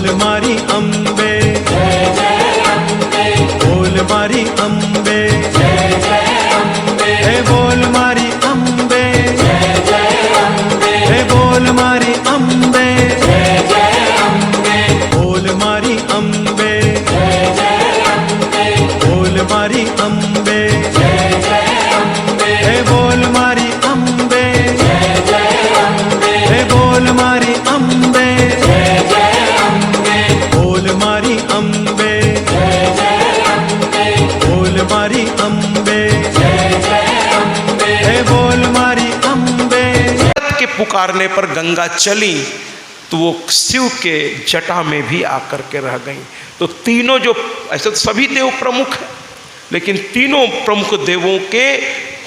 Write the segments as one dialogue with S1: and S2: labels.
S1: बोल मारी अम्बे, बोल मारी अम्बे, हे बोल मारी अम्बे, हे बोल मारी अम्बे, बोल मारी अम्बे, बोल मारी अम्बे, हे बोल मारी अम्बे, हे बोल मारी अम्बे, बोल मारी अम्बे, बोल मारी अम्बे, हे बोल मारी अम्बे।
S2: के पुकारने पर गंगा चली तो वो शिव के जटा में भी आकर के रह गई। तो तीनों जो, ऐसे तो सभी देव प्रमुख हैं, लेकिन तीनों प्रमुख देवों के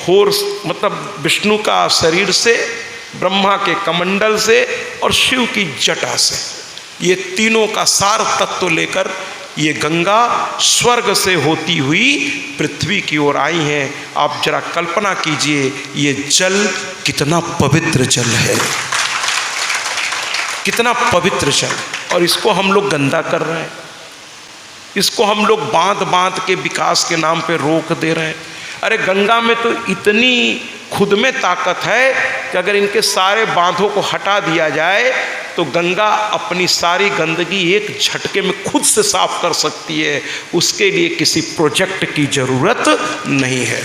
S2: होर, मतलब विष्णु का शरीर से, ब्रह्मा के कमंडल से और शिव की जटा से, ये तीनों का सार तत्व लेकर ये गंगा स्वर्ग से होती हुई पृथ्वी की ओर आई हैं। आप जरा कल्पना कीजिए ये जल कितना पवित्र जल है, कितना पवित्र जल, और इसको हम लोग गंदा कर रहे हैं। इसको हम लोग बांध बांध के विकास के नाम पे रोक दे रहे हैं। अरे गंगा में तो इतनी खुद में ताकत है कि अगर इनके सारे बांधों को हटा दिया जाए तो गंगा अपनी सारी गंदगी एक झटके में खुद से साफ कर सकती है। उसके लिए किसी प्रोजेक्ट की जरूरत नहीं है।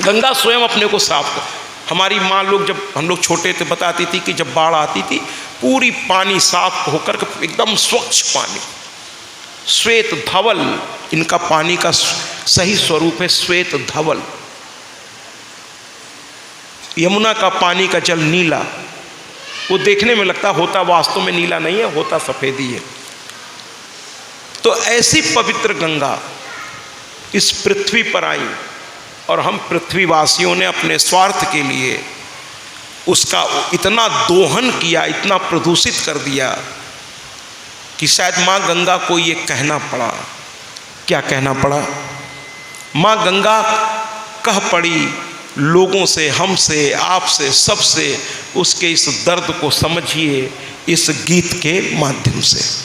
S2: गंगा स्वयं अपने को साफ कर। हमारी माँ लोग, जब हम लोग छोटे थे, बताती थी कि जब बाढ़ आती थी पूरी पानी साफ होकर एकदम स्वच्छ पानी, श्वेत धवल, इनका पानी का सही स्वरूप है श्वेत धवल। यमुना का पानी का जल नीला, वो देखने में लगता होता वास्तव में नीला नहीं है, होता सफेद ही है। तो ऐसी पवित्र गंगा इस पृथ्वी पर आई और हम पृथ्वीवासियों ने अपने स्वार्थ के लिए उसका इतना दोहन किया, इतना प्रदूषित कर दिया कि शायद माँ गंगा को ये कहना पड़ा। क्या कहना पड़ा? माँ गंगा कह पड़ी लोगों से, हमसे, आपसे, सबसे, उसके इस दर्द को समझिए इस गीत के माध्यम से।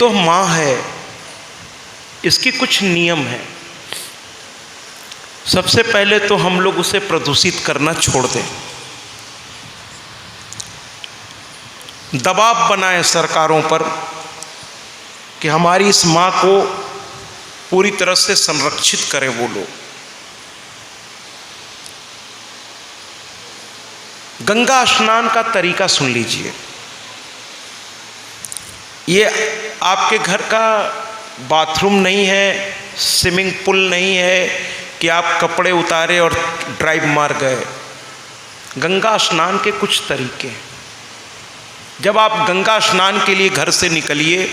S2: तो माँ है, इसकी कुछ नियम है। सबसे पहले तो हम लोग उसे प्रदूषित करना छोड़ दें। दबाव बनाए सरकारों पर कि हमारी इस माँ को पूरी तरह से संरक्षित करें वो लोग। गंगा स्नान का तरीका सुन लीजिए। ये आपके घर का बाथरूम नहीं है, स्विमिंग पूल नहीं है कि आप कपड़े उतारे और ड्राइव मार गए। गंगा स्नान के कुछ तरीके हैं। जब आप गंगा स्नान के लिए घर से निकलिए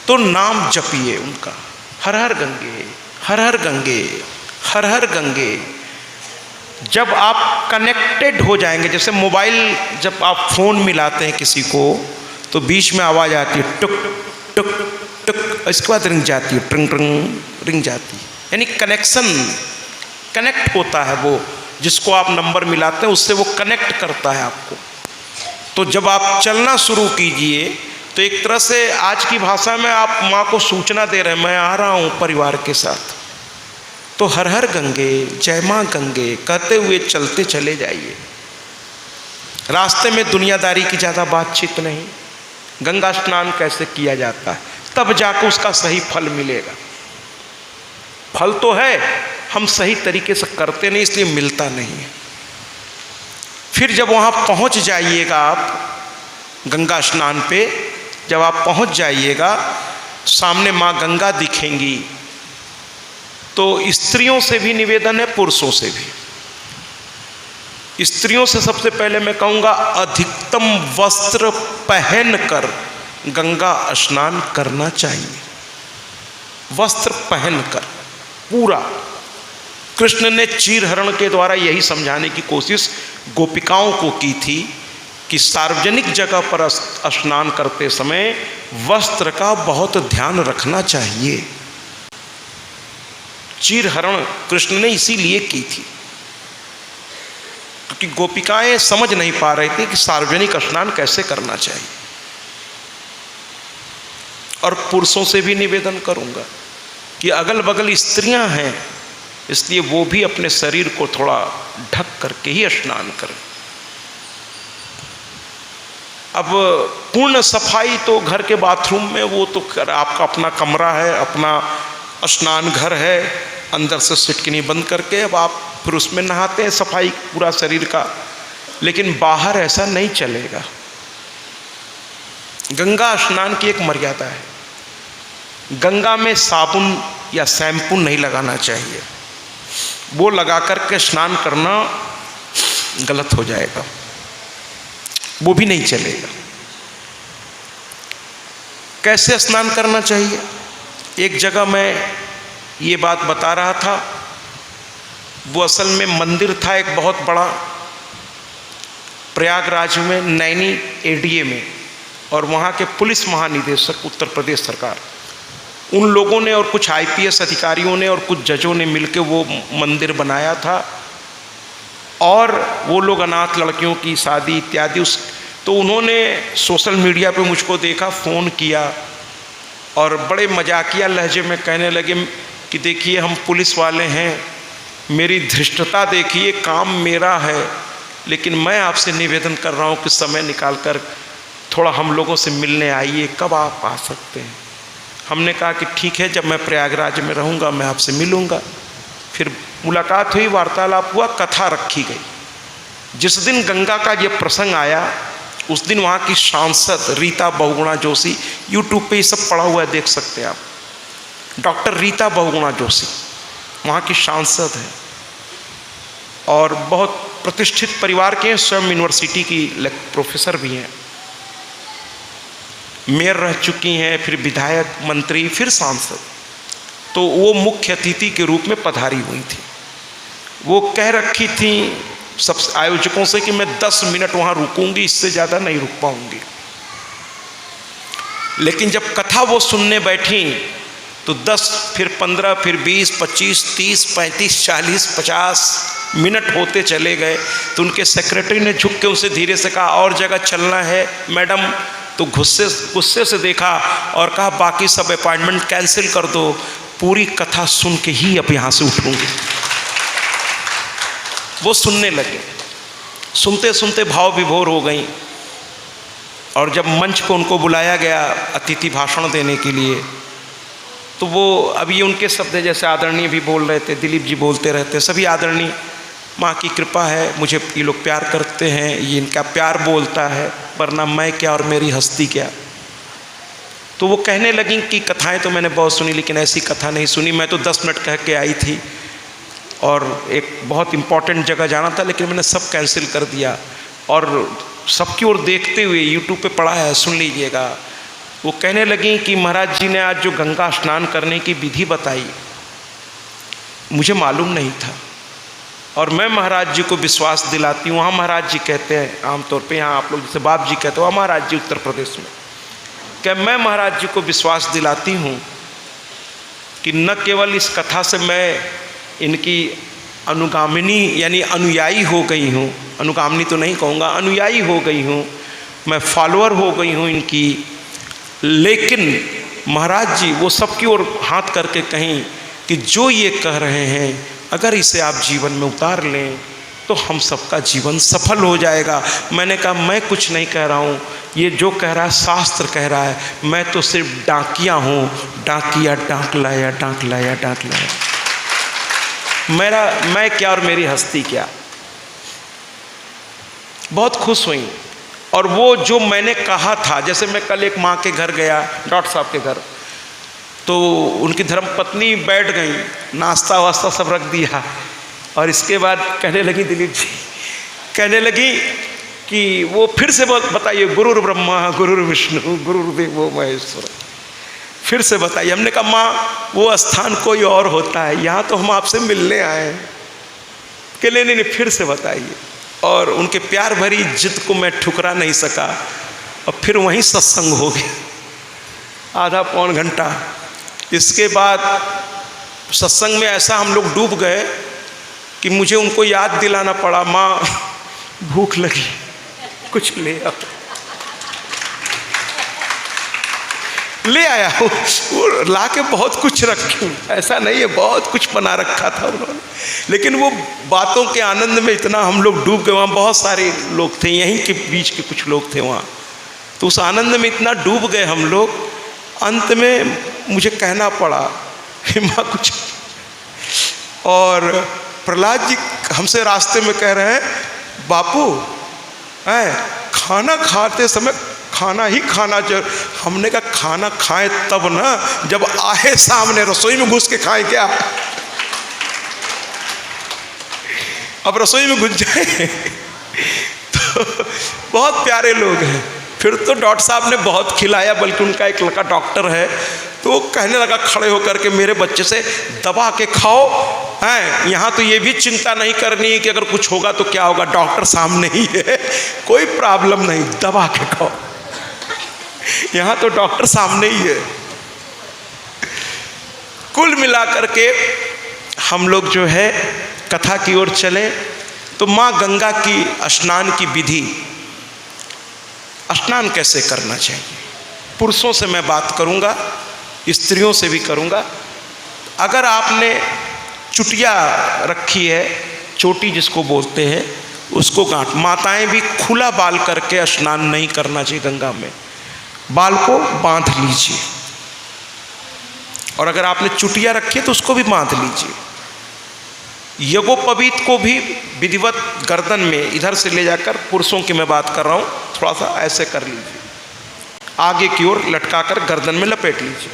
S2: तो नाम जपिए उनका, हर हर गंगे, हर हर गंगे, हर हर गंगे। जब आप कनेक्टेड हो जाएंगे, जैसे मोबाइल जब आप फ़ोन मिलाते हैं किसी को तो बीच में आवाज़ आती है टुक टुक टुक, इसके बाद रिंग जाती है, ट्रिंग ट्रिंग रिंग जाती है, यानी कनेक्ट होता है। वो जिसको आप नंबर मिलाते हैं उससे वो कनेक्ट करता है आपको। तो जब आप चलना शुरू कीजिए तो एक तरह से आज की भाषा में आप माँ को सूचना दे रहे हैं, मैं आ रहा हूँ परिवार के साथ। तो हर हर गंगे, जय माँ गंगे कहते हुए चलते चले जाइए। रास्ते में दुनियादारी की ज़्यादा बातचीत नहीं। गंगा स्नान कैसे किया जाता है, तब जाकर उसका सही फल मिलेगा। फल तो है, हम सही तरीके से करते नहीं, इसलिए मिलता नहीं है। फिर जब वहाँ पहुँच जाइएगा आप गंगा स्नान पे, जब आप पहुँच जाइएगा सामने माँ गंगा दिखेंगी। तो स्त्रियों से भी निवेदन है, पुरुषों से भी। स्त्रियों से सबसे पहले मैं कहूँगा अधिकतम वस्त्र पहनकर गंगा स्नान करना चाहिए। वस्त्र पहनकर पूरा। कृष्ण ने चीरहरण के द्वारा यही समझाने की कोशिश गोपिकाओं को की थी कि सार्वजनिक जगह पर स्नान करते समय वस्त्र का बहुत ध्यान रखना चाहिए। चीरहरण कृष्ण ने इसीलिए की थी क्योंकि गोपिकाएं समझ नहीं पा रही थी कि सार्वजनिक स्नान कैसे करना चाहिए। और पुरुषों से भी निवेदन करूंगा कि अगल बगल स्त्रियां हैं, इसलिए वो भी अपने शरीर को थोड़ा ढक करके ही स्नान करें। अब पूर्ण सफाई तो घर के बाथरूम में, वो तो आपका अपना कमरा है, अपना स्नान घर है, अंदर से सिटकिनी बंद करके अब आप फिर उसमें नहाते हैं, सफाई पूरा शरीर का। लेकिन बाहर ऐसा नहीं चलेगा। गंगा स्नान की एक मर्यादा है। गंगा में साबुन या शैम्पू नहीं लगाना चाहिए। वो लगा करके स्नान करना गलत हो जाएगा, वो भी नहीं चलेगा। कैसे स्नान करना चाहिए? एक जगह मैं ये बात बता रहा था, वो असल में मंदिर था एक बहुत बड़ा प्रयागराज में, नैनी एडीए में, और वहाँ के पुलिस महानिदेशक उत्तर प्रदेश सरकार, उन लोगों ने और कुछ आईपीएस अधिकारियों ने और कुछ जजों ने मिलकर वो मंदिर बनाया था। और वो लोग अनाथ लड़कियों की शादी इत्यादि तो उन्होंने सोशल मीडिया पे मुझको देखा, फ़ोन किया और बड़े मजाकिया लहजे में कहने लगे कि देखिए हम पुलिस वाले हैं, मेरी धृष्टता देखिए, काम मेरा है, लेकिन मैं आपसे निवेदन कर रहा हूँ कि समय निकाल कर थोड़ा हम लोगों से मिलने आइए, कब आप आ सकते हैं? हमने कहा कि ठीक है, जब मैं प्रयागराज में रहूँगा मैं आपसे मिलूँगा। फिर मुलाकात हुई, वार्तालाप हुआ, कथा रखी गई। जिस दिन गंगा का ये प्रसंग आया उस दिन वहाँ की सांसद रीता बहुगुणा जोशी, यूट्यूब पे ये सब पड़ा हुआ है, देख सकते हैं आप, डॉक्टर रीता बहुगुणा जोशी वहाँ की सांसद है और बहुत प्रतिष्ठित परिवार के हैं, स्वयं यूनिवर्सिटी की प्रोफेसर भी हैं, मेयर रह चुकी हैं, फिर विधायक, मंत्री, फिर सांसद। तो वो मुख्य अतिथि के रूप में पधारी हुई थी। वो कह रखी थी सब आयोजकों से कि मैं 10 मिनट वहाँ रुकूंगी, इससे ज़्यादा नहीं रुक पाऊंगी। लेकिन जब कथा वो सुनने बैठी तो 10, फिर 15, फिर 20, 25, 30, 35, 40, 50 मिनट होते चले गए। तो उनके सेक्रेटरी ने झुक के उनसे धीरे से कहा, और जगह चलना है मैडम, तो गुस्से गुस्से से देखा और कहा बाकी सब अपॉइंटमेंट कैंसिल कर दो, पूरी कथा सुन के ही अब यहाँ से उठूंगी। वो सुनने लगे, सुनते सुनते भाव विभोर हो गई। और जब मंच पर उनको बुलाया गया अतिथि भाषण देने के लिए, तो वो अभी उनके शब्द है, जैसे आदरणीय भी बोल रहे थे, दिलीप जी बोलते रहते, सभी आदरणीय, माँ की कृपा है, मुझे ये लोग प्यार करते हैं, ये इनका प्यार बोलता है, वरना मैं क्या और मेरी हस्ती क्या। तो वो कहने लगी कि कथाएं तो मैंने बहुत सुनी, लेकिन ऐसी कथा नहीं सुनी। मैं तो 10 मिनट कह के आई थी और एक बहुत इम्पॉर्टेंट जगह जाना था, लेकिन मैंने सब कैंसिल कर दिया। और सबकी ओर देखते हुए यूट्यूब पे पड़ा है, सुन लीजिएगा। वो कहने लगी कि महाराज जी ने आज जो गंगा स्नान करने की विधि बताई, मुझे मालूम नहीं था, और मैं महाराज जी को विश्वास दिलाती हूँ। वहाँ महाराज जी कहते हैं आमतौर पे, यहाँ आप लोग जैसे बाप जी कहते हो, महाराज जी उत्तर प्रदेश में, क्या मैं महाराज जी को विश्वास दिलाती हूँ कि न केवल इस कथा से मैं इनकी अनुगामिनी यानी अनुयायी हो गई हूँ, अनुगामिनी तो नहीं कहूँगा, अनुयायी हो गई हूँ, मैं फॉलोअर हो गई हूँ इनकी, लेकिन महाराज जी वो सबकी ओर हाथ करके कहीं कि जो ये कह रहे हैं अगर इसे आप जीवन में उतार लें तो हम सबका जीवन सफल हो जाएगा। मैंने कहा मैं कुछ नहीं कह रहा हूँ, ये जो कह रहा है शास्त्र कह रहा है, मैं तो सिर्फ डाकिया हूँ, डाकिया डांक लाया डांक लाया डांक लाया, मैं क्या और मेरी हस्ती क्या। बहुत खुश हुई। और वो जो मैंने कहा था, जैसे मैं कल एक माँ के घर गया, डॉक्टर साहब के घर, तो उनकी धर्मपत्नी बैठ गई, नाश्ता वास्ता सब रख दिया, और इसके बाद कहने लगी, दिलीप जी कहने लगी कि वो फिर से बताइए, गुरुर ब्रह्मा गुरुर विष्णु गुरुर्देवो महेश्वर, फिर से बताइए। हमने कहा माँ वो स्थान कोई और होता है, यहाँ तो हम आपसे मिलने आए हैं। कि नहीं, फिर से बताइए। और उनके प्यार भरी जिद को मैं ठुकरा नहीं सका, और फिर वहीं सत्संग हो गया आधा पौन घंटा। इसके बाद सत्संग में ऐसा हम लोग डूब गए कि मुझे उनको याद दिलाना पड़ा, माँ भूख लगी कुछ ले आओ। ले आया वो ला के बहुत कुछ रखी, ऐसा नहीं है, बहुत कुछ बना रखा था उन्होंने, लेकिन वो बातों के आनंद में इतना हम लोग डूब गए। वहाँ बहुत सारे लोग थे, यहीं के बीच के कुछ लोग थे वहाँ, तो उस आनंद में इतना डूब गए हम लोग, अंत में मुझे कहना पड़ा कि माँ कुछ। और प्रहलाद जी हमसे रास्ते में कह रहे हैं, बापू खाना खाते समय खाना ही खाना चाहिए। हमने कहा खाना खाएं तब ना जब आए सामने, रसोई में घुस के खाएं क्या? अब रसोई में घुस जाए तो बहुत प्यारे लोग हैं। फिर तो डॉक्टर साहब ने बहुत खिलाया, बल्कि उनका एक लड़का डॉक्टर है, तो वो कहने लगा खड़े होकर के, मेरे बच्चे से दबा के खाओ, हैं यहाँ तो ये भी चिंता नहीं करनी है कि अगर कुछ होगा तो क्या होगा, डॉक्टर सामने ही है, कोई प्रॉब्लम नहीं, दबा के खाओ, यहाँ तो डॉक्टर सामने ही है। कुल मिलाकर के हम लोग जो है कथा की ओर चले, तो माँ गंगा की स्नान की विधि, स्नान कैसे करना चाहिए, पुरुषों से मैं बात करूँगा, स्त्रियों से भी करूँगा। अगर आपने चुटिया रखी है, चोटी जिसको बोलते हैं, उसको गांठ, माताएं भी खुला बाल करके स्नान नहीं करना चाहिए गंगा में, बाल को बांध लीजिए। और अगर आपने चुटिया रखी है तो उसको भी बांध लीजिए। यज्ञोपवीत को भी विधिवत गर्दन में इधर से ले जाकर, पुरुषों की मैं बात कर रहा हूँ, थोड़ा सा ऐसे कर लीजिए, आगे की ओर लटकाकर गर्दन में लपेट लीजिए।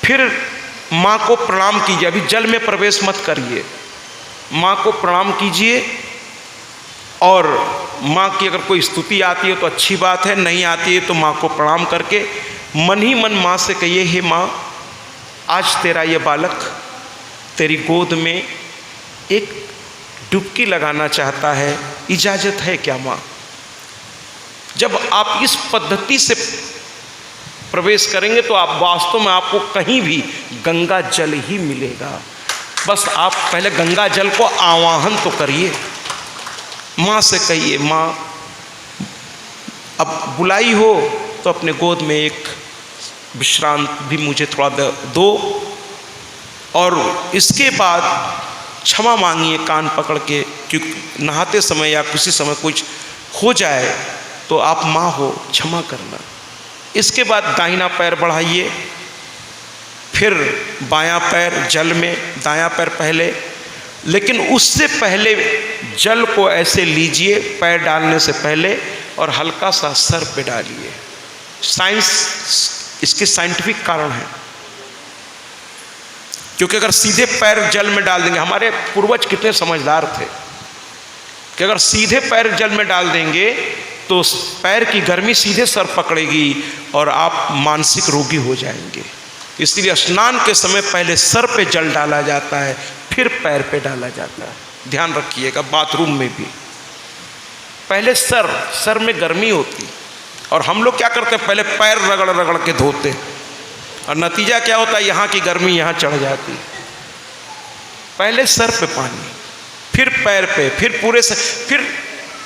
S2: फिर माँ को प्रणाम कीजिए, अभी जल में प्रवेश मत करिए, माँ को प्रणाम कीजिए। और माँ की अगर कोई स्तुति आती है तो अच्छी बात है, नहीं आती है तो माँ को प्रणाम करके मन ही मन माँ से कहिए, हे माँ, आज तेरा ये बालक तेरी गोद में एक डुबकी लगाना चाहता है, इजाज़त है क्या माँ? जब आप इस पद्धति से प्रवेश करेंगे तो आप वास्तव में आपको कहीं भी गंगा जल ही मिलेगा। बस आप पहले गंगा जल को आवाहन तो करिए, माँ से कहिए, माँ अब बुलाई हो तो अपने गोद में एक विश्रांत भी मुझे थोड़ा दो, और इसके बाद क्षमा मांगिए कान पकड़ के, क्योंकि नहाते समय या किसी समय कुछ हो जाए तो आप माँ हो, क्षमा करना। इसके बाद दाहिना पैर बढ़ाइए, फिर बायां पैर जल में, दायां पैर पहले, लेकिन उससे पहले जल को ऐसे लीजिए पैर डालने से पहले और हल्का सा सर पे डालिए। साइंस, इसके साइंटिफिक कारण है, क्योंकि अगर सीधे पैर जल में डाल देंगे, हमारे पूर्वज कितने समझदार थे कि अगर सीधे पैर जल में डाल देंगे तो पैर की गर्मी सीधे सर पकड़ेगी और आप मानसिक रोगी हो जाएंगे। इसलिए स्नान के समय पहले सर पे जल डाला जाता है, फिर पैर पे डाला जाता है। ध्यान रखिएगा, बाथरूम में भी पहले सर में गर्मी होती, और हम लोग क्या करते हैं, पहले पैर रगड़ रगड़ के धोते, और नतीजा क्या होता है, यहाँ की गर्मी यहाँ चढ़ जाती। पहले सर पे पानी, फिर पैर पे, फिर पूरे से, फिर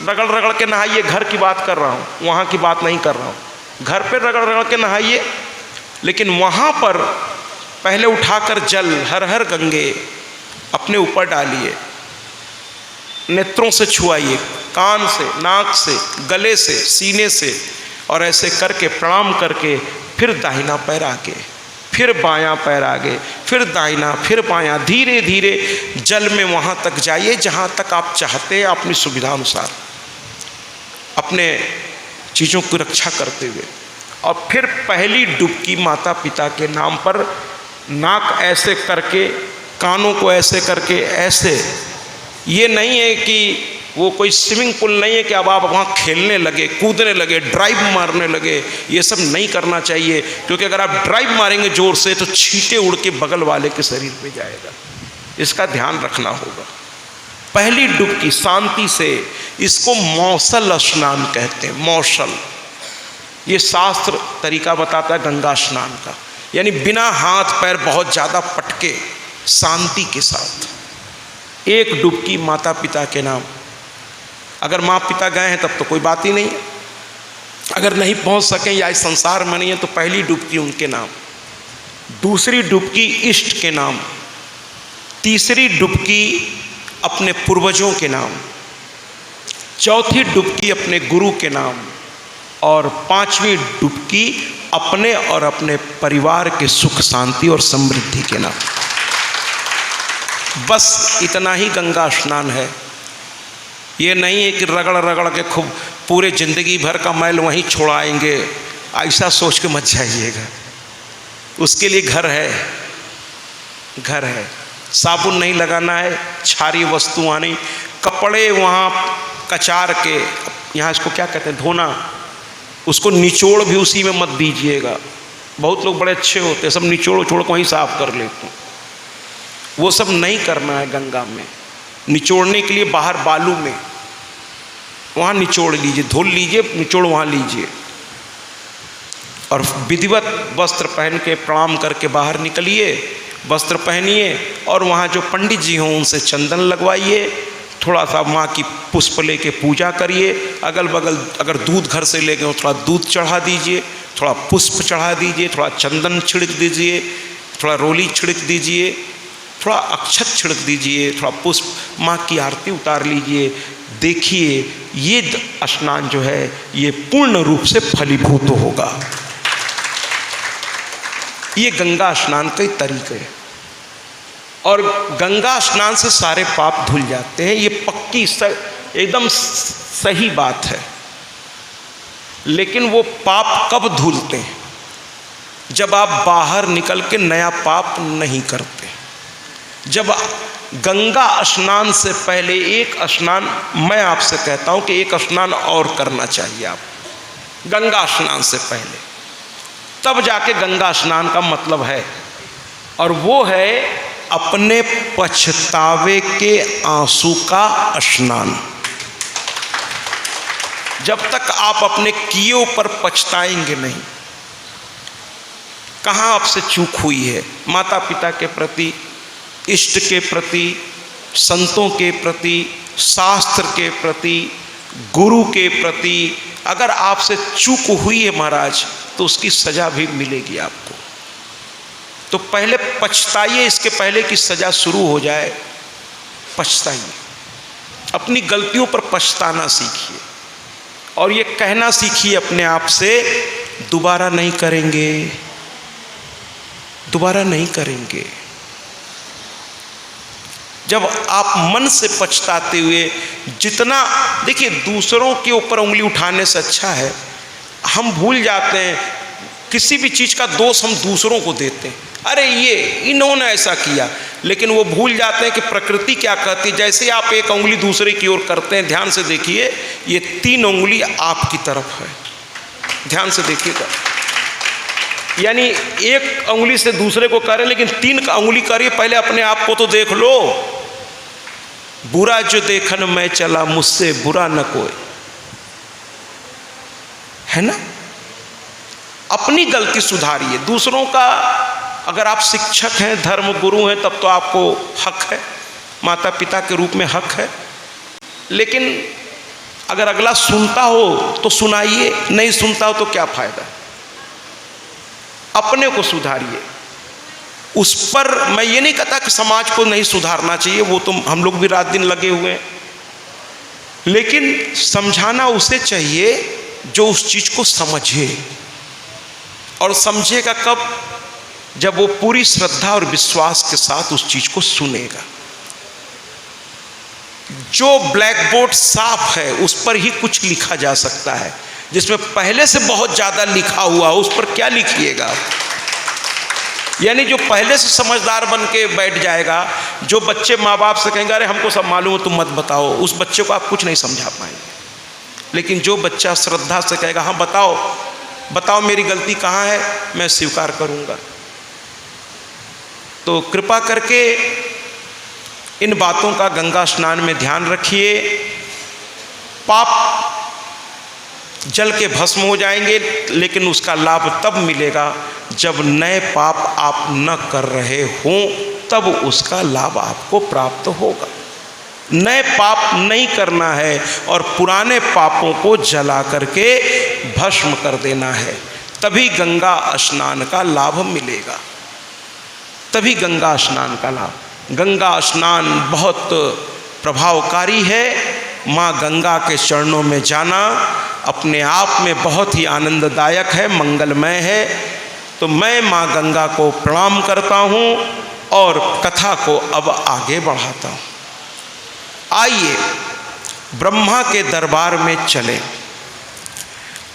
S2: रगड़ रगड़ के नहाइए। घर की बात कर रहा हूँ, वहाँ की बात नहीं कर रहा हूँ। घर पे रगड़ रगड़ के नहाइए, लेकिन वहाँ पर पहले उठाकर जल हर हर गंगे अपने ऊपर डालिए, नेत्रों से छुआइए, कान से, नाक से, गले से, सीने से, और ऐसे करके प्रणाम करके फिर दाहिना पैर आगे, फिर बायां पैर आगे, फिर दाहिना, फिर बायां, धीरे धीरे जल में वहाँ तक जाइए जहाँ तक आप चाहते हैं, अपनी सुविधा अनुसार, अपने चीज़ों की रक्षा करते हुए। और फिर पहली डुबकी माता पिता के नाम पर, नाक ऐसे करके, कानों को ऐसे करके, ऐसे। ये नहीं है कि वो कोई स्विमिंग पूल नहीं है कि अब आप वहाँ खेलने लगे, कूदने लगे, ड्राइव मारने लगे। ये सब नहीं करना चाहिए, क्योंकि अगर आप ड्राइव मारेंगे जोर से तो छींटे उड़ के बगल वाले के शरीर पे जाएगा। इसका ध्यान रखना होगा। पहली डुबकी शांति से, इसको मौसल स्नान कहते हैं, मौसल। ये शास्त्र तरीका बताता है गंगा स्नान का, यानी बिना हाथ पैर बहुत ज़्यादा पटके, शांति के साथ एक डुबकी माता पिता के नाम। अगर माँ पिता गए हैं तब तो कोई बात ही नहीं है, अगर नहीं पहुँच सकें या इस संसार में नहीं है तो पहली डुबकी उनके नाम, दूसरी डुबकी इष्ट के नाम, तीसरी डुबकी अपने पूर्वजों के नाम, चौथी डुबकी अपने गुरु के नाम, और पांचवी डुबकी अपने और अपने परिवार के सुख शांति और समृद्धि के नाम। बस इतना ही गंगा स्नान है। ये नहीं है कि रगड़ रगड़ के खूब पूरे ज़िंदगी भर का मैल वहीं छोड़ाएंगे, ऐसा सोच के मत जाइएगा। उसके लिए घर है, घर है, साबुन नहीं लगाना है, क्षारीय वस्तुआं नहीं, कपड़े वहाँ कचार के, यहाँ इसको क्या कहते हैं, धोना, उसको निचोड़ भी उसी में मत दीजिएगा। बहुत लोग बड़े अच्छे होते हैं, सब निचोड़ उचोड़ को वहीं साफ कर लेते हैं। वो सब नहीं करना है गंगा में। निचोड़ने के लिए बाहर बालू में वहाँ निचोड़ लीजिए, धुल लीजिए, निचोड़ वहाँ लीजिए, और विधिवत वस्त्र पहन के प्रणाम करके बाहर निकलिए, वस्त्र पहनिए, और वहाँ जो पंडित जी हों उनसे चंदन लगवाइए, थोड़ा सा माँ की पुष्प लेके पूजा करिए, अगल बगल अगर दूध घर से ले गए थोड़ा दूध चढ़ा दीजिए, थोड़ा पुष्प चढ़ा दीजिए, थोड़ा चंदन छिड़क दीजिए, थोड़ा रोली छिड़क दीजिए, थोड़ा अक्षत छिड़क दीजिए, थोड़ा पुष्प, माँ की आरती उतार लीजिए। देखिए ये स्नान जो है ये पूर्ण रूप से फलीभूत होगा। ये गंगा स्नान के तरीके हैं, और गंगा स्नान से सारे पाप धुल जाते हैं। ये पक्की एकदम सही बात है। लेकिन वो पाप कब धुलते हैं? जब आप बाहर निकल के नया पाप नहीं करते। जब गंगा स्नान से पहले एक स्नान, मैं आपसे कहता हूँ कि एक स्नान और करना चाहिए आप गंगा स्नान से पहले, तब जाके गंगा स्नान का मतलब है, और वो है अपने पछतावे के आंसू का स्नान। जब तक आप अपने किए पर पछताएंगे नहीं, कहाँ आपसे चूक हुई है, माता पिता के प्रति, इष्ट के प्रति, संतों के प्रति, शास्त्र के प्रति, गुरु के प्रति, अगर आपसे चूक हुई है महाराज तो उसकी सजा भी मिलेगी आपको। तो पहले पछताइए, इसके पहले कि सजा शुरू हो जाए। पछताइए, अपनी गलतियों पर पछताना सीखिए और ये कहना सीखिए अपने आप से, दोबारा नहीं करेंगे, दोबारा नहीं करेंगे। जब आप मन से पछताते हुए जितना, देखिए दूसरों के ऊपर उंगली उठाने से अच्छा है, हम भूल जाते हैं किसी भी चीज़ का दोष हम दूसरों को देते हैं, अरे ये इन्होंने ऐसा किया, लेकिन वो भूल जाते हैं कि प्रकृति क्या कहती है। जैसे आप एक उंगली दूसरे की ओर करते हैं, ध्यान से देखिए, ये 3 उंगली आपकी तरफ है, ध्यान से देखिएगा। यानी एक उंगली से दूसरे को करें, लेकिन 3 उंगली करिए, पहले अपने आप को तो देख लो। बुरा जो देखन मैं चला, मुझसे बुरा न कोई, है ना। अपनी गलती सुधारिए। दूसरों का, अगर आप शिक्षक हैं, धर्म गुरु हैं, तब तो आपको हक है, माता पिता के रूप में हक है, लेकिन अगर अगला सुनता हो तो सुनाइए, नहीं सुनता हो तो क्या फायदा। अपने को सुधारिए। उस पर मैं ये नहीं कहता कि समाज को नहीं सुधारना चाहिए, वो तो हम लोग भी रात दिन लगे हुए हैं, लेकिन समझाना उसे चाहिए जो उस चीज को समझे। और समझेगा कब? जब वो पूरी श्रद्धा और विश्वास के साथ उस चीज को सुनेगा। जो ब्लैक बोर्ड साफ है उस पर ही कुछ लिखा जा सकता है, जिसमें पहले से बहुत ज्यादा लिखा हुआ, उस पर क्या लिखिएगा। यानी जो पहले से समझदार बन के बैठ जाएगा, जो बच्चे माँ बाप से कहेंगे अरे हमको सब मालूम है तुम मत बताओ, उस बच्चे को आप कुछ नहीं समझा पाएंगे। लेकिन जो बच्चा श्रद्धा से कहेगा हाँ बताओ बताओ मेरी गलती कहाँ है, मैं स्वीकार करूँगा, तो कृपा करके इन बातों का गंगा स्नान में ध्यान रखिए। पाप जल के भस्म हो जाएंगे, लेकिन उसका लाभ तब मिलेगा जब नए पाप आप न कर रहे हों, तब उसका लाभ आपको प्राप्त होगा। नए पाप नहीं करना है और पुराने पापों को जला करके भस्म कर देना है, तभी गंगा स्नान का लाभ मिलेगा, तभी गंगा स्नान का लाभ। गंगा स्नान बहुत प्रभावकारी है। माँ गंगा के चरणों में जाना अपने आप में बहुत ही आनंददायक है, मंगलमय है। तो मैं माँ गंगा को प्रणाम करता हूँ और कथा को अब आगे बढ़ाता हूँ। आइए ब्रह्मा के दरबार में चलें।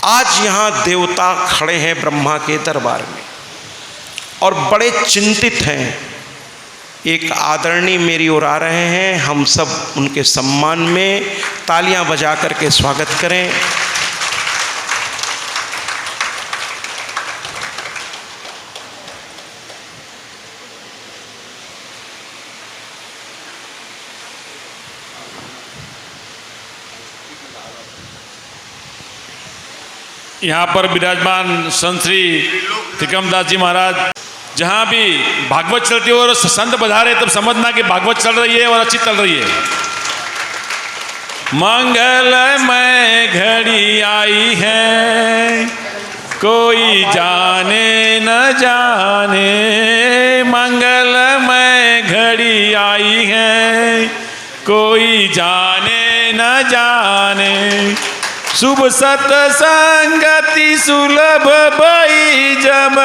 S2: आज यहाँ देवता खड़े हैं ब्रह्मा के दरबार में और बड़े चिंतित हैं। एक आदरणीय मेरी ओर आ रहे हैं, हम सब उनके सम्मान में तालियां बजा करके स्वागत करें।
S3: यहाँ पर विराजमान संत श्री त्रिकमदास जी महाराज, जहाँ भी भागवत चलती है और संत बधारे तब समझना कि भागवत चल रही है और अच्छी चल रही है। मंगलमय घड़ी आई है, कोई जाने न जाने, मंगलमय घड़ी आई है, कोई जाने न जाने, शुभ सत्संगति सुलभ भई जब,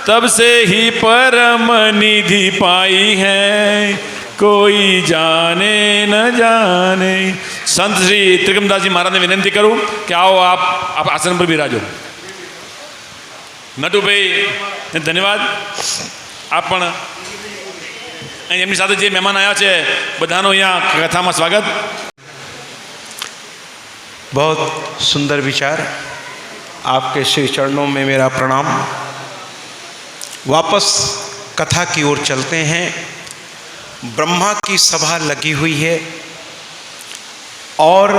S3: तब से ही परम निधि पाई है, कोई जाने न जाने। संत श्री त्रिकमदास जी महाराज ने विनंती करूं कि आओ आप आसन पर विराजो। नटू भाई धन्यवाद। आप एमनी साथे जे मेहमान आया है बधानो यहाँ कथा में स्वागत।
S2: बहुत सुंदर विचार, आपके श्री चरणों में मेरा प्रणाम। वापस कथा की ओर चलते हैं। ब्रह्मा की सभा लगी हुई है और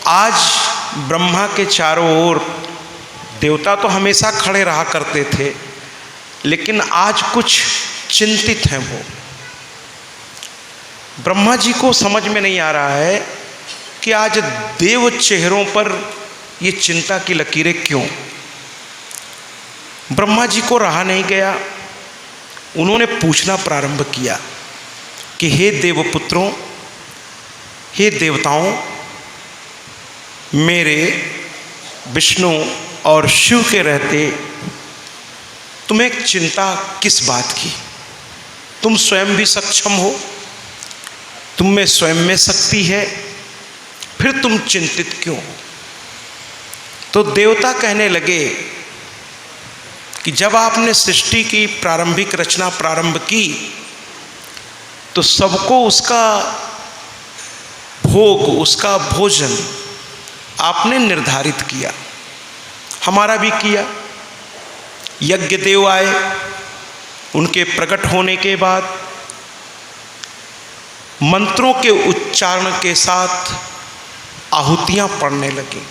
S2: आज ब्रह्मा के चारों ओर देवता तो हमेशा खड़े रहा करते थे, लेकिन आज कुछ चिंतित हैं वो। ब्रह्मा जी को समझ में नहीं आ रहा है कि आज देव चेहरों पर ये चिंता की लकीरें क्यों? ब्रह्मा जी को रहा नहीं गया, उन्होंने पूछना प्रारंभ किया कि हे देवपुत्रों, हे देवताओं, मेरे विष्णु और शिव के रहते तुम्हें चिंता किस बात की? तुम स्वयं भी सक्षम हो, तुम में स्वयं में शक्ति है, फिर तुम चिंतित क्यों हो? तो देवता कहने लगे कि जब आपने सृष्टि की प्रारंभिक रचना प्रारंभ की तो सबको उसका भोग, उसका भोजन आपने निर्धारित किया, हमारा भी किया। यज्ञ देव आए, उनके प्रकट होने के बाद मंत्रों के उच्चारण के साथ आहुतियां पड़ने लगी,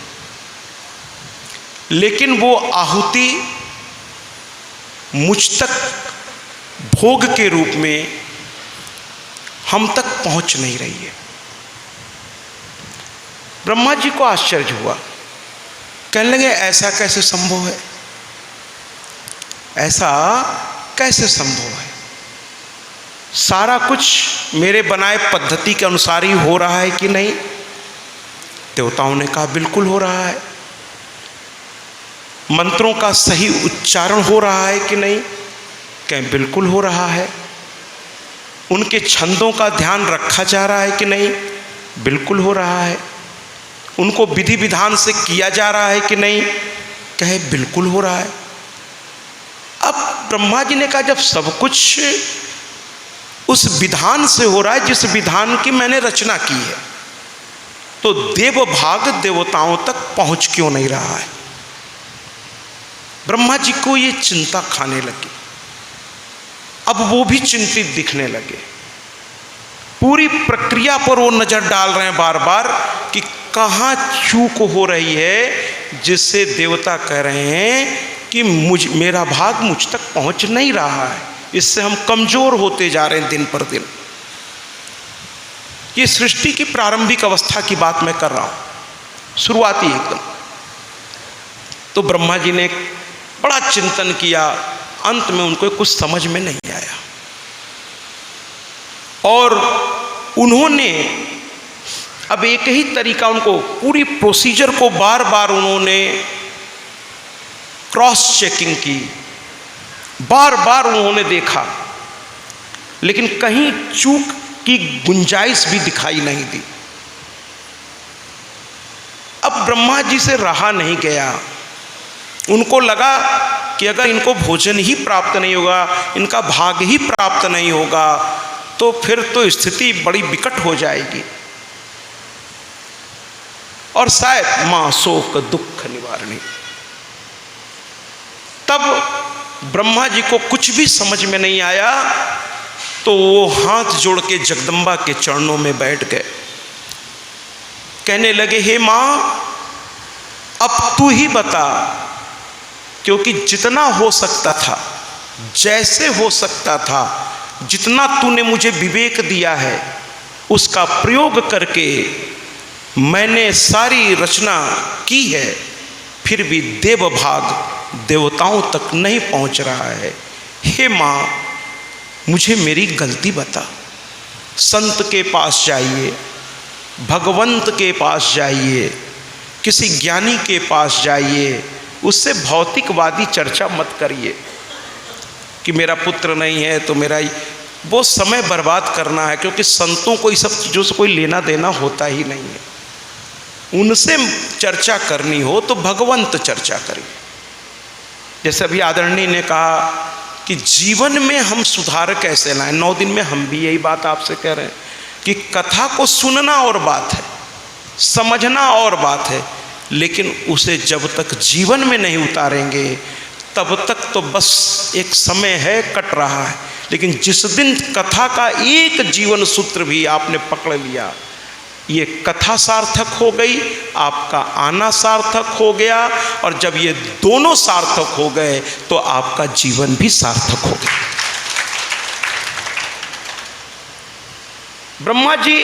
S2: लेकिन वो आहुति मुझ तक भोग के रूप में हम तक पहुंच नहीं रही है। ब्रह्मा जी को आश्चर्य हुआ, कहने लगे ऐसा कैसे संभव है? ऐसा कैसे संभव है? सारा कुछ मेरे बनाए पद्धति के अनुसार ही हो रहा है कि नहीं? देवताओं ने कहा बिल्कुल हो रहा है। मंत्रों का सही उच्चारण हो रहा है कि नहीं? कहें बिल्कुल हो रहा है। उनके छंदों का ध्यान रखा जा रहा है कि नहीं? बिल्कुल हो रहा है। उनको विधि विधान से किया जा रहा है कि नहीं? कहे बिल्कुल हो रहा है। अब ब्रह्मा जी ने कहा जब सब कुछ उस विधान से हो रहा है जिस विधान की मैंने रचना की है, तो देव भाग देवताओं तक पहुंच क्यों नहीं रहा है? ब्रह्मा जी को ये चिंता खाने लगी। अब वो भी चिंतित दिखने लगे। पूरी प्रक्रिया पर वो नजर डाल रहे हैं बार बार कि कहाँ चूक हो रही है, जिससे देवता कह रहे हैं कि मेरा भाग मुझ तक पहुंच नहीं रहा है, इससे हम कमजोर होते जा रहे हैं दिन पर दिन। ये सृष्टि की प्रारंभिक अवस्था की बात मैं कर रहा हूं, शुरुआती एकदम। तो ब्रह्मा जी ने बड़ा चिंतन किया, अंत में उनको कुछ समझ में नहीं आया और उन्होंने अब एक ही तरीका, उनको पूरी प्रोसीजर को बार बार उन्होंने क्रॉस चेकिंग की, बार बार उन्होंने देखा, लेकिन कहीं चूक की गुंजाइश भी दिखाई नहीं दी। अब ब्रह्मा जी से रहा नहीं गया। उनको लगा कि अगर इनको भोजन ही प्राप्त नहीं होगा, इनका भाग ही प्राप्त नहीं होगा, तो फिर तो स्थिति बड़ी विकट हो जाएगी और शायद मां शोक दुख निवारणी। तब ब्रह्मा जी को कुछ भी समझ में नहीं आया, तो वो हाथ जोड़ के जगदम्बा के चरणों में बैठ गए। कहने लगे हे मां, अब तू ही बता, क्योंकि जितना हो सकता था, जैसे हो सकता था, जितना तूने मुझे विवेक दिया है, उसका प्रयोग करके मैंने सारी रचना की है, फिर भी देव भाग देवताओं तक नहीं पहुंच रहा है। हे मां, मुझे मेरी गलती बता। संत के पास जाइए, भगवंत के पास जाइए, किसी ज्ञानी के पास जाइए, उससे भौतिकवादी चर्चा मत करिए कि मेरा पुत्र नहीं है तो मेरा वो समय बर्बाद करना है, क्योंकि संतों को इस सब चीज़ों से कोई लेना देना होता ही नहीं है। उनसे चर्चा करनी हो तो भगवंत चर्चा करिए। जैसे अभी आदरणीय ने कहा कि जीवन में हम सुधार कैसे लाएं, 9 दिन में हम भी यही बात आपसे कह रहे हैं कि कथा को सुनना और बात है, समझना और बात है, लेकिन उसे जब तक जीवन में नहीं उतारेंगे तब तक तो बस एक समय है, कट रहा है। लेकिन जिस दिन कथा का एक जीवन सूत्र भी आपने पकड़ लिया, ये कथा सार्थक हो गई, आपका आना सार्थक हो गया, और जब ये दोनों सार्थक हो गए तो आपका जीवन भी सार्थक हो गया। ब्रह्मा जी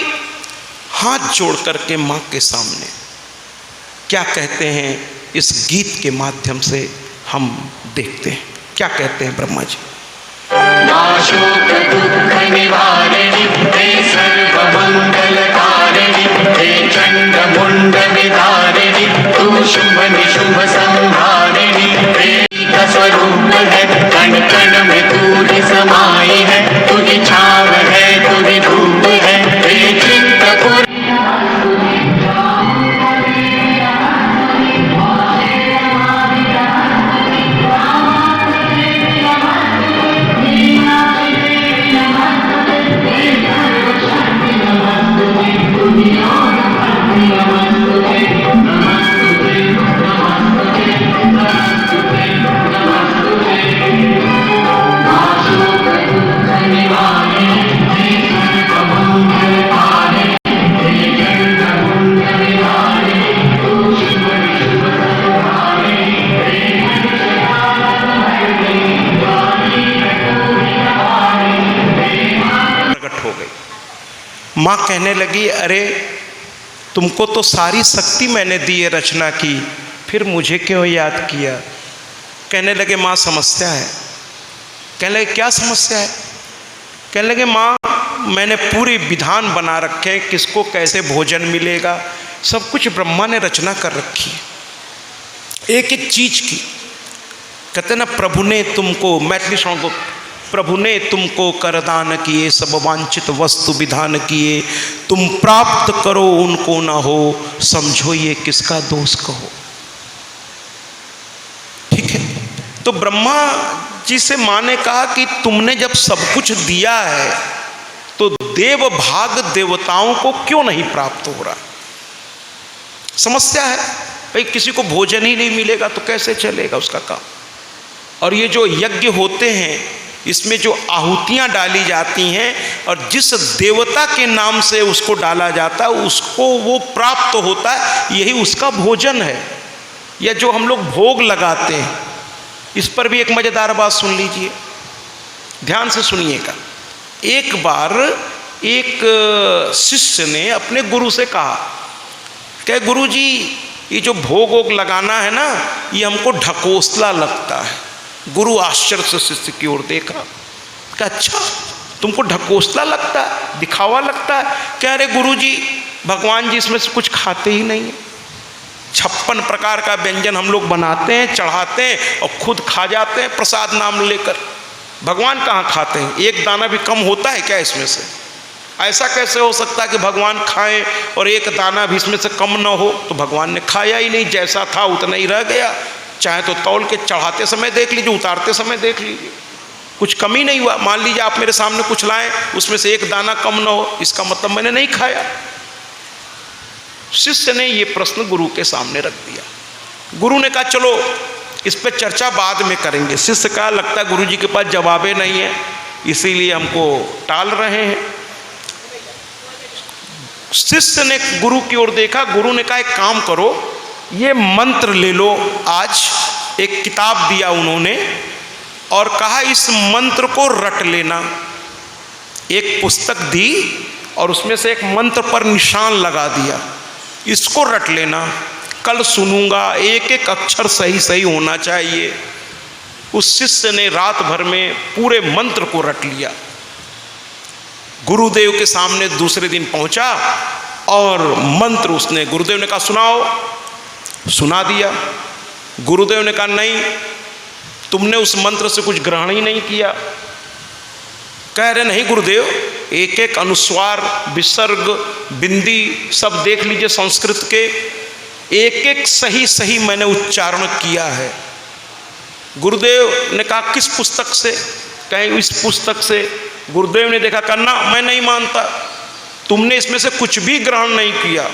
S2: हाथ जोड़ करके मां के सामने क्या कहते हैं इस गीत के माध्यम से हम देखते हैं। क्या कहते हैं ब्रह्मा जी।
S4: नाशोक दुख निवारिणि हे सर्वमंगलकारिणि हे चंड मुंड विदारिणि तू शुभ निशुभ संहारिणि हे का स्वरूप है कण कण में तू ही समाई है तू ही छाव है तू ही धूप है हे चित्तपुर
S2: माँ कहने लगी, अरे तुमको तो सारी शक्ति मैंने दी है रचना की, फिर मुझे क्यों याद किया। कहने लगे माँ समस्या है। कहने लगे क्या समस्या है। कहने लगे माँ मैंने पूरी विधान बना रखे हैं, किसको कैसे भोजन मिलेगा, सब कुछ ब्रह्मा ने रचना कर रखी है एक एक चीज की। कहते ना प्रभु ने तुमको, मैथिली सॉन्ग को, प्रभु ने तुमको करदान किए, सब वांछित वस्तु विधान किए, तुम प्राप्त करो उनको ना हो, समझो ये किसका दोष कहो। ठीक है, तो ब्रह्मा जी से माँ ने कहा कि तुमने जब सब कुछ दिया है तो देव भाग देवताओं को क्यों नहीं प्राप्त हो रहा। समस्या है भाई, किसी को भोजन ही नहीं मिलेगा तो कैसे चलेगा उसका काम। और ये जो यज्ञ होते हैं इसमें जो आहुतियाँ डाली जाती हैं और जिस देवता के नाम से उसको डाला जाता है उसको वो प्राप्त होता है, यही उसका भोजन है। या जो हम लोग भोग लगाते हैं, इस पर भी एक मज़ेदार बात सुन लीजिए, ध्यान से सुनिएगा। एक बार एक शिष्य ने अपने गुरु से कहा कि गुरु जी ये जो भोग वोग लगाना है ना, ये हमको ढकोसला लगता है। गुरु आश्चर्य से शिष्य की ओर देखा, क्या अच्छा तुमको ढकोसला लगता है, दिखावा लगता है। कह रहे गुरु जी भगवान जी इसमें से कुछ खाते ही नहीं है। 56 प्रकार का व्यंजन हम लोग बनाते हैं, चढ़ाते हैं और खुद खा जाते हैं प्रसाद नाम लेकर। भगवान कहाँ खाते हैं, एक दाना भी कम होता है क्या इसमें से। ऐसा कैसे हो सकता है कि भगवान खाएं और एक दाना भी इसमें से कम ना हो। तो भगवान ने खाया ही नहीं, जैसा था उतना ही रह गया। चाहे तो तौल के चढ़ाते समय देख लीजिए, उतारते समय देख लीजिए, कुछ कमी नहीं हुआ। मान लीजिए आप मेरे सामने कुछ लाएं, उसमें से एक दाना कम ना हो, इसका मतलब मैंने नहीं खाया। शिष्य ने ये प्रश्न गुरु के सामने रख दिया। गुरु ने कहा चलो इस पर चर्चा बाद में करेंगे। शिष्य का लगता है गुरु जी के पास जवाबें नहीं है, इसीलिए हमको टाल रहे हैं। शिष्य ने गुरु की ओर देखा, गुरु ने कहा एक काम करो, ये मंत्र ले लो। आज एक किताब दिया उन्होंने और कहा इस मंत्र को रट लेना। एक पुस्तक दी और उसमें से एक मंत्र पर निशान लगा दिया, इसको रट लेना, कल सुनूंगा, एक एक अक्षर सही सही होना चाहिए। उस शिष्य ने रात भर में पूरे मंत्र को रट लिया। गुरुदेव के सामने दूसरे दिन पहुंचा और मंत्र उसने, गुरुदेव ने कहा सुनाओ, सुना दिया। गुरुदेव ने कहा नहीं, तुमने उस मंत्र से कुछ ग्रहण ही नहीं किया। कह रहे नहीं गुरुदेव, एक एक अनुस्वार, विसर्ग, बिंदी सब देख लीजिए संस्कृत के, एक एक सही सही मैंने उच्चारण किया है। गुरुदेव ने कहा किस पुस्तक से। कहें इस पुस्तक से। गुरुदेव ने देखा, करना मैं नहीं मानता, तुमने इसमें से कुछ भी ग्रहण नहीं किया।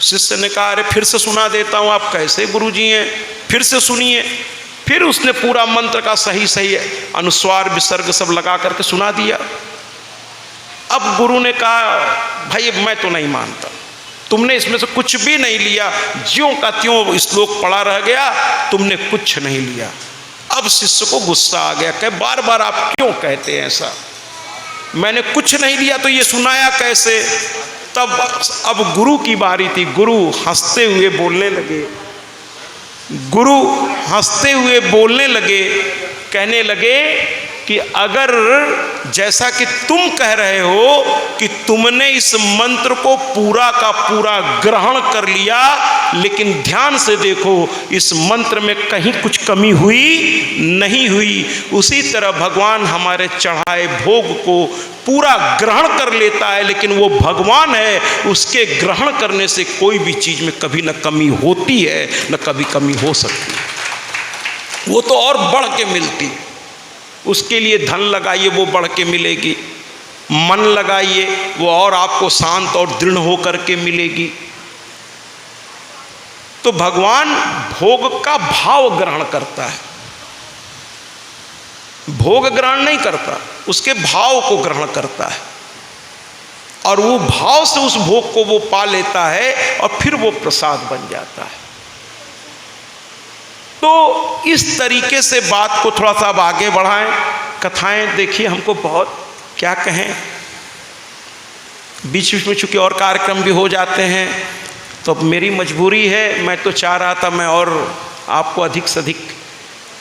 S2: शिष्य ने कहा अरे फिर से सुना देता हूँ, आप कैसे गुरुजी हैं, फिर से सुनिए। फिर उसने पूरा मंत्र का सही सही अनुस्वार विसर्ग सब लगा करके सुना दिया। अब गुरु ने कहा भाई मैं तो नहीं मानता, तुमने इसमें से कुछ भी नहीं लिया, ज्यों का त्यों श्लोक पड़ा रह गया, तुमने कुछ नहीं लिया। अब शिष्य को गुस्सा आ गया, कहे बार बार आप क्यों कहते हैं ऐसा, मैंने कुछ नहीं लिया तो ये सुनाया कैसे। तब अब गुरु की बारी थी। गुरु हंसते हुए बोलने लगे, गुरु हंसते हुए बोलने लगे, कहने लगे कि अगर जैसा कि तुम कह रहे हो कि तुमने इस मंत्र को पूरा का पूरा ग्रहण कर लिया, लेकिन ध्यान से देखो इस मंत्र में कहीं कुछ कमी हुई नहीं हुई। उसी तरह भगवान हमारे चढ़ाए भोग को पूरा ग्रहण कर लेता है, लेकिन वो भगवान है, उसके ग्रहण करने से कोई भी चीज़ में कभी न कमी होती है न कभी कमी हो सकती है। वो तो और बढ़ के मिलती है। उसके लिए धन लगाइए वो बढ़ के मिलेगी, मन लगाइए वो और आपको शांत और दृढ़ होकर के मिलेगी। तो भगवान भोग का भाव ग्रहण करता है, भोग ग्रहण नहीं करता, उसके भाव को ग्रहण करता है और वो भाव से उस भोग को वो पा लेता है और फिर वो प्रसाद बन जाता है। तो इस तरीके से बात को थोड़ा सा अब आगे बढ़ाएं। कथाएं देखिए, हमको बहुत क्या कहें, बीच बीच में चूंकि और कार्यक्रम भी हो जाते हैं तो अब मेरी मजबूरी है। मैं तो चाह रहा था मैं और आपको अधिक से अधिक,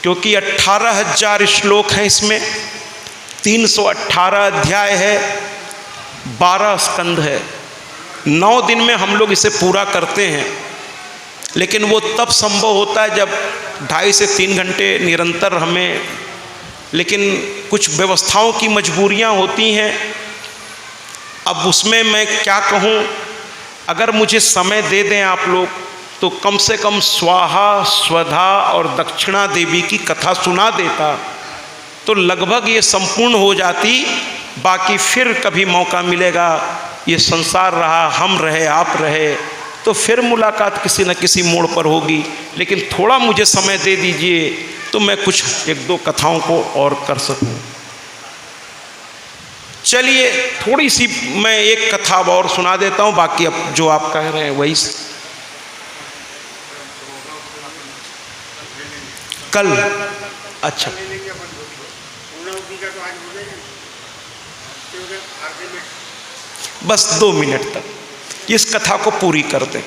S2: क्योंकि 18,000 श्लोक हैं इसमें, 318 अध्याय है, 12 स्कंध है। 9 दिन में हम लोग इसे पूरा करते हैं, लेकिन वो तब संभव होता है जब 2.5 से 3 घंटे निरंतर हमें, लेकिन कुछ व्यवस्थाओं की मजबूरियां होती हैं। अब उसमें मैं क्या कहूँ, अगर मुझे समय दे दें आप लोग तो कम से कम स्वाहा स्वधा और दक्षिणा देवी की कथा सुना देता तो लगभग ये संपूर्ण हो जाती। बाकी फिर कभी मौका मिलेगा, ये संसार रहा, हम रहे, आप रहे, तो फिर मुलाकात किसी न किसी मोड़ पर होगी। लेकिन थोड़ा मुझे समय दे दीजिए तो मैं कुछ 1-2 कथाओं को और कर सकूं। चलिए थोड़ी सी मैं एक कथा और सुना देता हूं, बाकी अब जो आप कह रहे हैं वही। कल अच्छा बस 2 मिनट तक इस कथा को पूरी कर दें।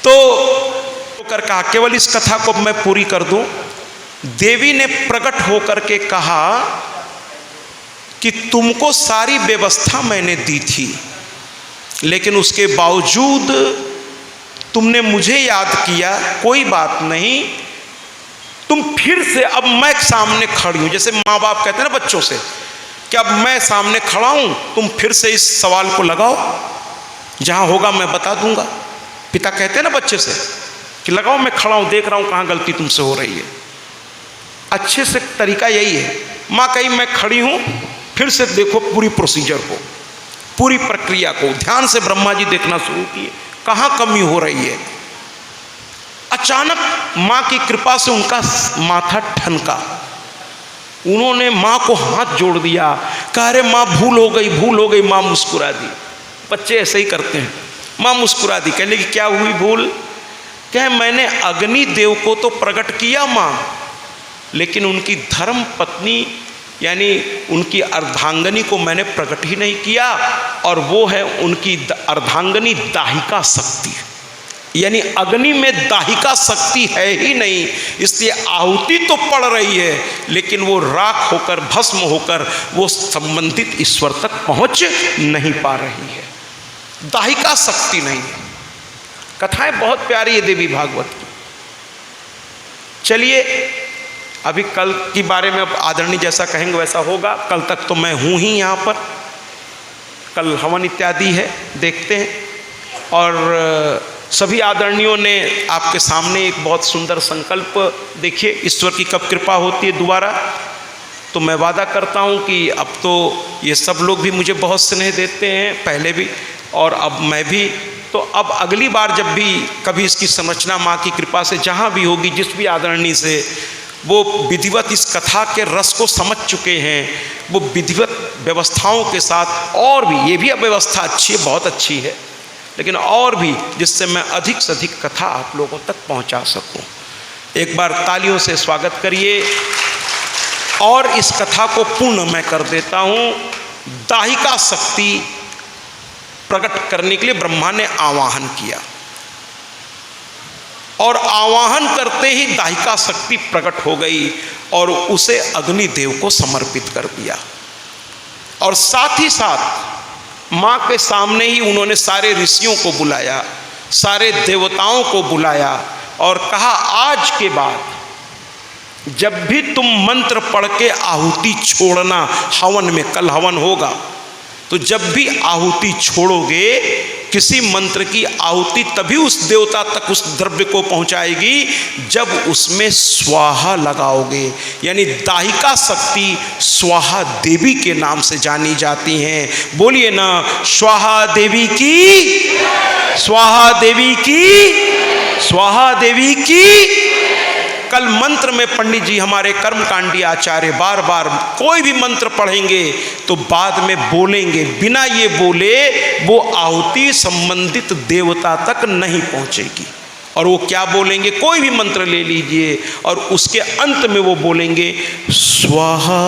S2: तो कर कहा, केवल इस कथा को मैं पूरी कर दूं। देवी ने प्रकट होकर के कहा कि तुमको सारी व्यवस्था मैंने दी थी, लेकिन उसके बावजूद तुमने मुझे याद किया, कोई बात नहीं, तुम फिर से, अब मैं सामने खड़ी हूं, जैसे माँ बाप कहते हैं ना बच्चों से कि अब मैं सामने खड़ा हूं, तुम फिर से इस सवाल को लगाओ, जहां होगा मैं बता दूंगा। पिता कहते हैं ना बच्चे से कि लगाओ, मैं खड़ा हूं, देख रहा हूं कहां गलती तुमसे हो रही है। अच्छे से तरीका यही है। माँ कही मैं खड़ी हूं, फिर से देखो पूरी प्रोसीजर को, पूरी प्रक्रिया को ध्यान से। ब्रह्मा जी देखना शुरू किए कहां कमी हो रही है। अचानक माँ की कृपा से उनका माथा ठनका, उन्होंने माँ को हाथ जोड़ दिया, कह रहे माँ भूल हो गई, भूल हो गई। माँ मुस्कुरा दी, बच्चे ऐसे ही करते हैं। माँ मुस्कुरा दी, कहने की क्या हुई भूल? कहे मैंने अग्नि देव को तो प्रकट किया माँ, लेकिन उनकी धर्म पत्नी यानी उनकी अर्धांगनी को मैंने प्रकट ही नहीं किया, और वो है उनकी अर्धांगनी दाहिका शक्ति, यानी अग्नि में दाहिका शक्ति है ही नहीं, इसलिए आहुति तो पड़ रही है लेकिन वो राख होकर, भस्म होकर वो संबंधित ईश्वर तक पहुंच नहीं पा रही है, दाहिका शक्ति नहीं है। कथाएं बहुत प्यारी है देवी भागवत की। चलिए अभी कल के बारे में अब आदरणीय जैसा कहेंगे वैसा होगा। कल तक तो मैं हूँ ही यहाँ पर, कल हवन इत्यादि है, देखते हैं। और सभी आदरणीयों ने आपके सामने एक बहुत सुंदर संकल्प, देखिए ईश्वर की कब कृपा होती है दोबारा, तो मैं वादा करता हूँ कि अब तो ये सब लोग भी मुझे बहुत स्नेह देते हैं, पहले भी और अब मैं भी। तो अब अगली बार जब भी कभी इसकी संरचना माँ की कृपा से जहाँ भी होगी, जिस भी आदरणीय से वो विधिवत इस कथा के रस को समझ चुके हैं, वो विधिवत व्यवस्थाओं के साथ, और भी ये भी अब व्यवस्था अच्छी है, बहुत अच्छी है, लेकिन और भी जिससे मैं अधिक से अधिक कथा आप लोगों तक पहुंचा सकूं। एक बार तालियों से स्वागत करिए। और इस कथा को पूर्ण मैं कर देता हूं। दाहिका शक्ति प्रकट करने के लिए ब्रह्मा ने आवाहन किया, और आवाहन करते ही दाहिका शक्ति प्रकट हो गई और उसे अग्निदेव को समर्पित कर दिया। और साथ ही साथ माँ के सामने ही उन्होंने सारे ऋषियों को बुलाया, सारे देवताओं को बुलाया और कहा, आज के बाद जब भी तुम मंत्र पढ़ के आहुति छोड़ना, हवन में कल हवन होगा, तो जब भी आहुति छोड़ोगे, किसी मंत्र की आहुति तभी उस देवता तक उस द्रव्य को पहुंचाएगी जब उसमें स्वाहा लगाओगे। यानी दाहिका शक्ति स्वाहा देवी के नाम से जानी जाती हैं। बोलिए ना, स्वाहा देवी की, स्वाहा देवी की, स्वाहा देवी की। कल मंत्र में पंडित जी हमारे कर्मकांडी आचार्य बार बार कोई भी मंत्र पढ़ेंगे तो बाद में बोलेंगे, बिना ये बोले वो आहुति संबंधित देवता तक नहीं पहुंचेगी। और वो क्या बोलेंगे, कोई भी मंत्र ले लीजिए और उसके अंत में वो बोलेंगे स्वाहा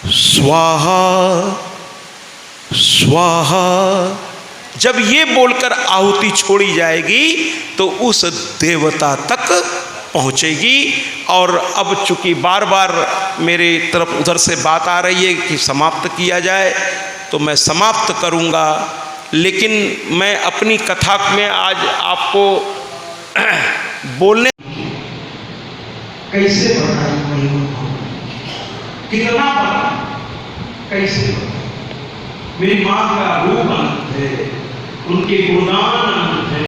S2: स्वाहा स्वाहा। जब ये बोलकर आहुति छोड़ी जाएगी तो उस देवता तक पहुंचेगी। और अब चूंकि बार बार मेरे तरफ उधर से बात आ रही है कि समाप्त किया जाए, तो मैं समाप्त करूंगा, लेकिन मैं अपनी कथा में आज आपको बोलने कैसे बताऊं, कितना कैसे मेरी माँ का रूप अनंत है, उनके गुणगान अनंत है।